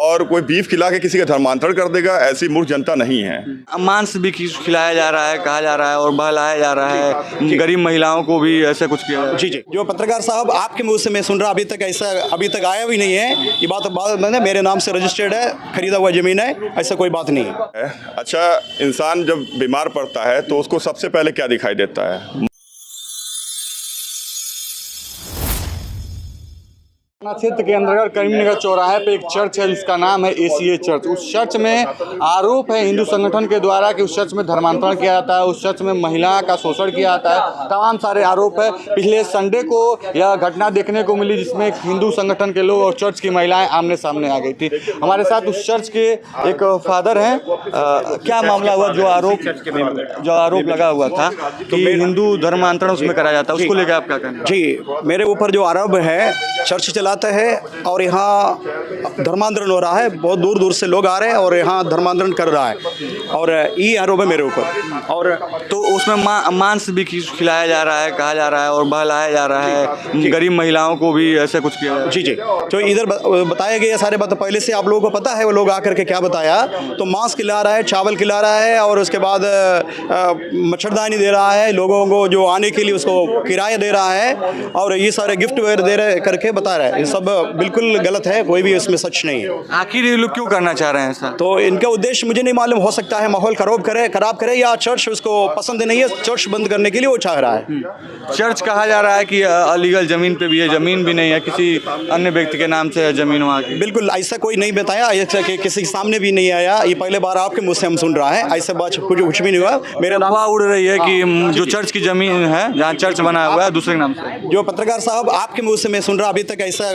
और कोई बीफ खिला के किसी का धर्मांतरण कर देगा, ऐसी मूर्ख जनता नहीं है। मांस भी खिलाया जा रहा है, कहा जा रहा है, और बहलाया जा रहा है, गरीब महिलाओं को भी ऐसे कुछ किया जा रहा है। जी जी, जो पत्रकार साहब आपके मुंह से मैं सुन रहा, अभी तक आया भी नहीं है। ये बात मैंने मेरे नाम से रजिस्टर्ड है, खरीदा हुआ ज़मीन है, ऐसा कोई बात नहीं है। अच्छा, इंसान जब बीमार पड़ता है तो उसको सबसे पहले क्या दिखाई देता है? क्षेत्र के अंतर्गत करीमनगर चौराहे पे एक चर्च है जिसका नाम है एसीए चर्च। उस चर्च में आरोप है हिंदू संगठन के द्वारा कि उस चर्च में धर्मांतरण किया जाता है, उस चर्च में महिला का शोषण किया जाता है, तमाम सारे आरोप है। पिछले संडे को यह घटना देखने को मिली जिसमें हिंदू संगठन के लोग और चर्च की महिलाएं आमने सामने आ गई थी। हमारे साथ उस चर्च के एक फादर हैं। क्या मामला हुआ जो आरोप लगा हुआ था कि हिंदू धर्मांतरण उसमें कराया जाता है, उसको लेकर आप क्या कहना है? जी, मेरे ऊपर जो आरोप है, चर्च चलाता है और यहाँ धर्मांतरण हो रहा है, बहुत दूर दूर से लोग आ रहे हैं और यहाँ धर्मांतरण कर रहा है, और ये आरोप है मेरे ऊपर। और तो उसमें मांस भी खिलाया जा रहा है, कहा जा रहा है, और बहलाया जा रहा है, गरीब महिलाओं को भी ऐसे कुछ किया जा रहा है। जी जी, जो इधर बताया गया सारे बात पहले से आप लोगों को पता है। वो लोग आकर के क्या बताया, तो मांस खिला रहा है, चावल खिला रहा है, और उसके बाद मच्छरदानी दे रहा है लोगों को जो आने के लिए, उसको किराया दे रहा है, और ये सारे गिफ्ट वगैरह दे रहे करके बता रहा है। ये सब बिल्कुल गलत है, कोई भी इसमें सच नहीं है। आखिर ये लोग क्यों करना चाह रहे हैं ऐसा? तो इनका उद्देश्य मुझे नहीं मालूम, हो सकता है माहौल खराब करे, या चर्च उसको पसंद नहीं है, चर्च बंद करने के लिए वो चाह रहा है। चर्च कहा जा रहा है कि अलीगल जमीन पे भी है, जमीन भी नहीं है, किसी अन्य व्यक्ति के नाम से है जमीन वहाँ की। बिल्कुल ऐसा कोई नहीं बताया, ऐसा कि किसी के सामने भी नहीं आया। ये पहले बार आपके मुंह से हम सुन रहा है, ऐसा बात कुछ भी नहीं हुआ। मेरा नाम अफवाह उड़ रही है कि जो चर्च की जमीन है जहाँ चर्च बना हुआ है दूसरे नाम से। जो पत्रकार साहब आपके मुंह से मैं सुन रहा,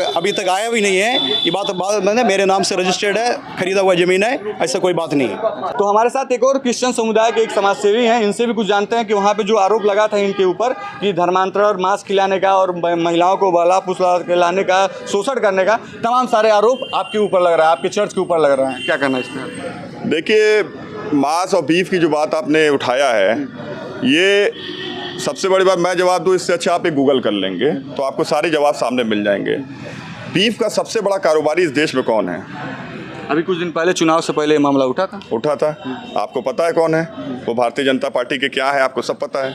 अभी तक आया भी नहीं है। ये बात मैंने मेरे नाम से रजिस्टर्ड है, खरीदा हुआ ज़मीन है, ऐसा कोई बात नहीं है। तो हमारे साथ एक और क्रिश्चियन समुदाय के एक समाजसेवी हैं, इनसे भी कुछ जानते हैं कि वहाँ पे जो आरोप लगा था इनके ऊपर कि धर्मांतरण और मांस खिलाने का और महिलाओं को बहला फुसला के लाने का, शोषण करने का, तमाम सारे आरोप आपके ऊपर लग रहा है, आपके चर्च के ऊपर लग रहा है। क्या करना है इस पर? देखिए, मांस और बीफ की जो बात आपने उठाया है, ये सबसे बड़ी बात मैं जवाब दूँ, इससे अच्छा आप एक गूगल कर लेंगे तो आपको सारे जवाब सामने मिल जाएंगे। बीफ का सबसे बड़ा कारोबारी इस देश में कौन है? अभी कुछ दिन पहले चुनाव से पहले ये मामला उठा था। आपको पता है कौन है वो? भारतीय जनता पार्टी के क्या है आपको सब पता है।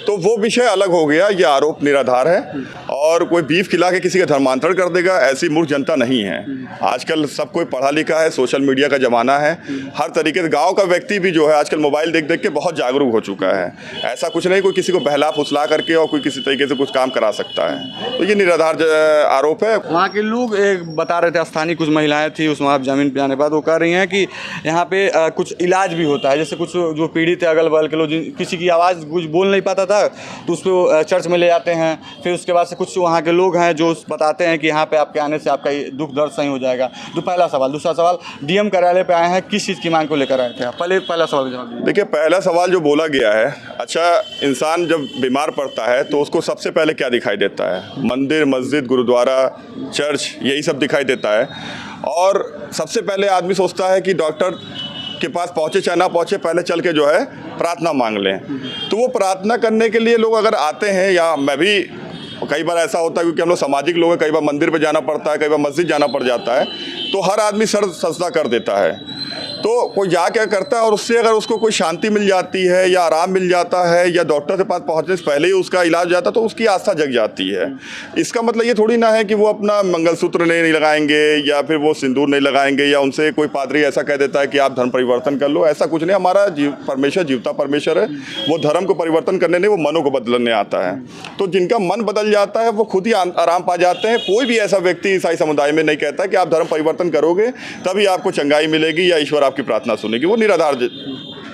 तो वो विषय अलग हो गया, ये आरोप निराधार है, और कोई बीफ खिला के किसी का धर्मांतरण कर देगा, ऐसी मूर्ख जनता नहीं है। आजकल सब कोई पढ़ा लिखा है, सोशल मीडिया का ज़माना है, हर तरीके से गाँव का व्यक्ति भी जो है आजकल मोबाइल देख देख के बहुत जागरूक हो चुका है। ऐसा कुछ नहीं कोई किसी को बहला फुसला करके और कोई किसी तरीके से कुछ काम करा सकता है, तो ये निराधार आरोप है। वहाँ के लोग एक बता रहे थे, स्थानीय कुछ महिलाएं थी उस वहाँ जमीन पे आने के बाद, वो कह रही हैं कि यहाँ पे कुछ इलाज भी होता है, जैसे कुछ जो पीड़ित है अगल बगल के लोग, किसी की आवाज़ कुछ बोल नहीं पाता था तो उसको चर्च में ले जाते हैं, फिर उसके बाद से कुछ वहाँ के लोग हैं जो बताते हैं कि यहाँ पे आपके आने से आपका दुख दर्द सही हो जाएगा। तो पहला सवाल। दूसरा सवाल, डीएम कार्यालय पे आए हैं, किस चीज़ की मांग को लेकर आए थे आप? पहला सवाल जवाब दीजिए। देखिए, पहला सवाल जो बोला गया है, अच्छा, इंसान जब बीमार पड़ता है तो उसको सबसे पहले क्या दिखाई देता है? मंदिर, मस्जिद, गुरुद्वारा, चर्च, यही सब दिखाई देता है। और सबसे पहले आदमी सोचता है कि डॉक्टर के पास पहुँचे चाहे ना पहुँचे, पहले चल के जो है प्रार्थना मांग लें। तो वो प्रार्थना करने के लिए लोग अगर आते हैं, या मैं भी कई बार ऐसा होता है क्योंकि हम लोग सामाजिक लोग हैं, कई बार मंदिर पे जाना पड़ता है, कई बार मस्जिद जाना पड़ जाता है, तो हर आदमी सर सजदा कर देता है। तो कोई जा क्या करता है, और उससे अगर उसको कोई शांति मिल जाती है या आराम मिल जाता है या डॉक्टर के पास पहुंचने से पहले ही उसका इलाज हो जाता है, तो उसकी आस्था जग जाती है। इसका मतलब ये थोड़ी ना है कि वो अपना मंगलसूत्र नहीं लगाएंगे या फिर वो सिंदूर नहीं लगाएंगे, या उनसे कोई पादरी ऐसा कह देता है कि आप धर्म परिवर्तन कर लो। ऐसा कुछ नहीं। हमारा परमेश्वर जीवता परमेश्वर है, वो धर्म को परिवर्तन करने नहीं, वो मनों को बदलने आता है। तो जिनका मन बदल जाता है वो खुद ही आराम पा जाते हैं। कोई भी ऐसा व्यक्ति ईसाई समुदाय में नहीं कहता कि आप धर्म परिवर्तन करोगे तभी आपको चंगाई मिलेगी या ईश्वर आपकी प्रार्थना सुनेगी। वो निराधार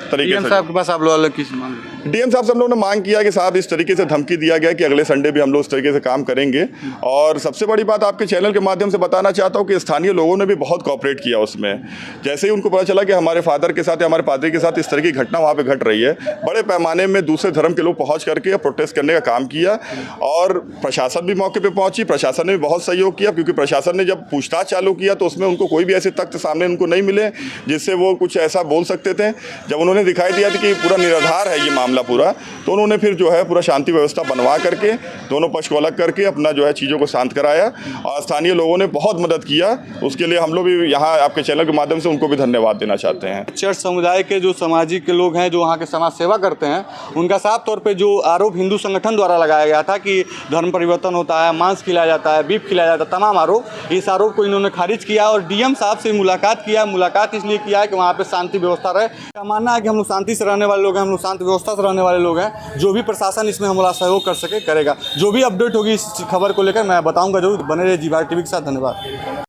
तरीके से। साहब के पास आप लोग किस मांग? डीएम साहब से हम लोगों ने मांग किया कि साहब इस तरीके से धमकी दिया गया कि अगले संडे भी हम लोग इस तरीके से काम करेंगे। और सबसे बड़ी बात आपके चैनल के माध्यम से बताना चाहता हूँ कि स्थानीय लोगों ने भी बहुत कोऑपरेट किया उसमें। जैसे ही उनको पता चला कि हमारे फादर के साथ या हमारे पादरी के साथ इस तरह की घटना वहाँ पे घट रही है, बड़े पैमाने में दूसरे धर्म के लोग पहुँच करके प्रोटेस्ट करने का काम किया। और प्रशासन भी मौके पर पहुँची, प्रशासन ने भी बहुत सहयोग किया, क्योंकि प्रशासन ने जब पूछताछ चालू किया तो उसमें उनको कोई भी ऐसे तथ्य सामने उनको नहीं मिले जिससे वो कुछ ऐसा बोल सकते थे। जब उन्होंने दिखाई दिया कि पूरा निराधार है ये मामला, मामला पूरा, तो उन्होंने फिर जो है पूरा शांति व्यवस्था बनवा करके दोनों पक्ष को अलग करके अपना जो है चीज़ों को शांत कराया और स्थानीय लोगों ने बहुत मदद किया। उसके लिए हम लोग भी यहाँ आपके चैनल के माध्यम से उनको भी धन्यवाद देना चाहते हैं। चर्च समुदाय के जो सामाजिक लोग हैं जो वहाँ के समाज सेवा करते हैं, उनका साफ तौर पे जो आरोप हिंदू संगठन द्वारा लगाया गया था कि धर्म परिवर्तन होता है, मांस खिलाया जाता है, बीफ खिलाया जाता है, तमाम आरोप, इस आरोप को इन्होंने खारिज किया और डीएम साहब से मुलाकात किया। मुलाकात इसलिए किया है कि वहाँ पे शांति व्यवस्था रहे। का मानना है कि हम लोग शांति से रहने वाले लोग हैं, हम लोग शांति व्यवस्था से रहने वाले लोग हैं। जो भी प्रशासन इसमें हमारा सहयोग कर सके करेगा। जो भी अपडेट होगी इस खबर को लेकर मैं बताऊँगा जरूर। बने रहिए जी भारत टीवी के साथ। धन्यवाद।